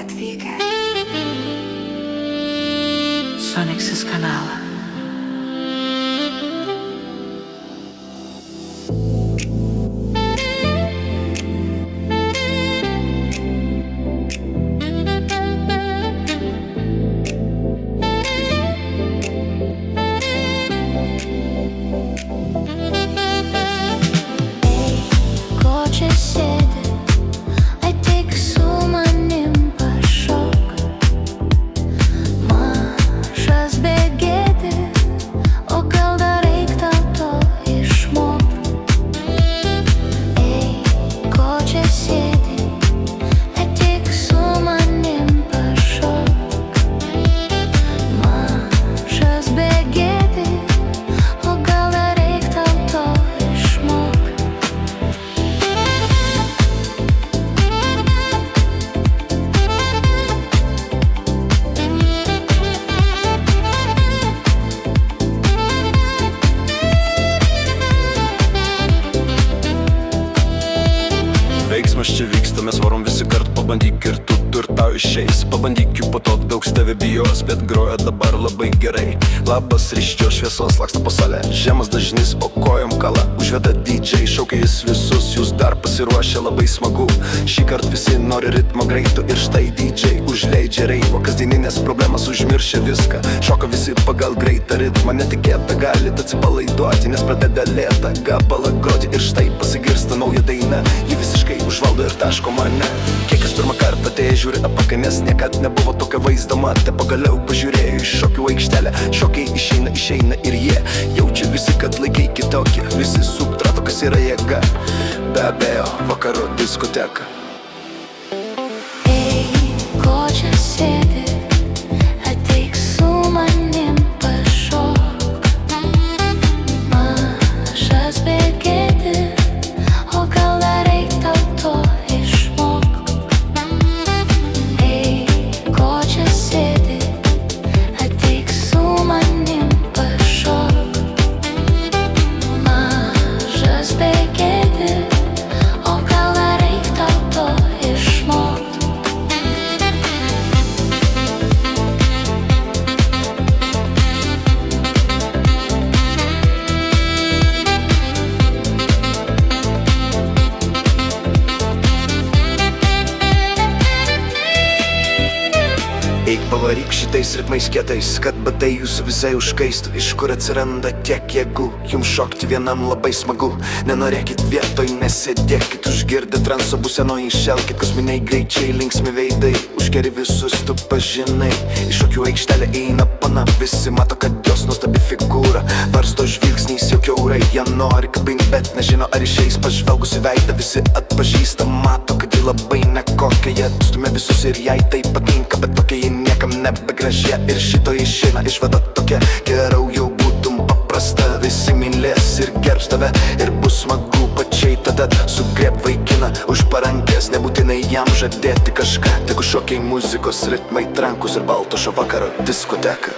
atvykę Soniksis kanalą. Veiksmas čia vyksta, mes varom visi kart, pabandyk ir tu ir tau išeis. Pabandyk jų po to daug tave bijos, bet groja dabar labai gerai. Labas ryščio šviesos laksta po salę, žemas dažnis, o kojom kala. Užveda DJ, šaukia jis visus, jūs dar pasiruošę, labai smagu. Šį kart visi nori ritmo greito ir štai DJ užleidžia reivo. Kasdieninės problemas užmiršia viską, šoka visi pagal greitą ritmą. Netikėta galit atsipalaiduoti, nes pradeda lėtą gabalą groti. Ir štai pasigirsta nauja daina, ji visiškai užvaldo ir taško mane. Kiekas pirmą kartą atėję žiūri apaką, nes niekad nebuvo tokio vaizdo matę. Pagaliau pažiūrėjo į šokių aikštelę, šokiai išeina ir jie jaučia visi, kad laikai kitokie. Visi suprato, kas yra jėga, be abejo vakaro diskoteka. Ei, ko čia sėdi, ateik su manim pašok. Mažas begėdi, o gal dar reik tau to išmok. Ei, ko čia sėdi, ateik su manim pašok. Mažas begėdi, o gal dar reik tau to išmok. Eik pavaryk šitais ritmais kietais, kad batai jūsų visai užkaistų. Iš kur atsiranda tiek jėgų, jums šokti vienam labai smagu. Nenorėkit vietoj, nesėdėkit, užgirdę transo būsenoj išelkit. Kosminiai greičiai, linksmi veidai, užgeri visus tu pažinai. Iš šokių aikštelė eina pana, visi mato, kad jos nuostabi figūra. Varsto žvilgsniais jau kiaurai, jie nori kabint, bet nežino ar išeis. Pažvelgus į veidą visi atpažįsta, mato, kad ji labai nekokia. Jie stumia visus ir jai tai patinka, bet tokia ji niekam nebegražia. Ir šito išeina išvada tokia, geriau jau būtum paprasta. Visi mylės ir gerbs tave ir bus smagu pačiai tada. Sugrieb vaikiną už parankės, nebūtinai jam žadėti kažką. Tegu šokiai, muzikos ritmai, trankus ir balto šio vakaro diskoteka.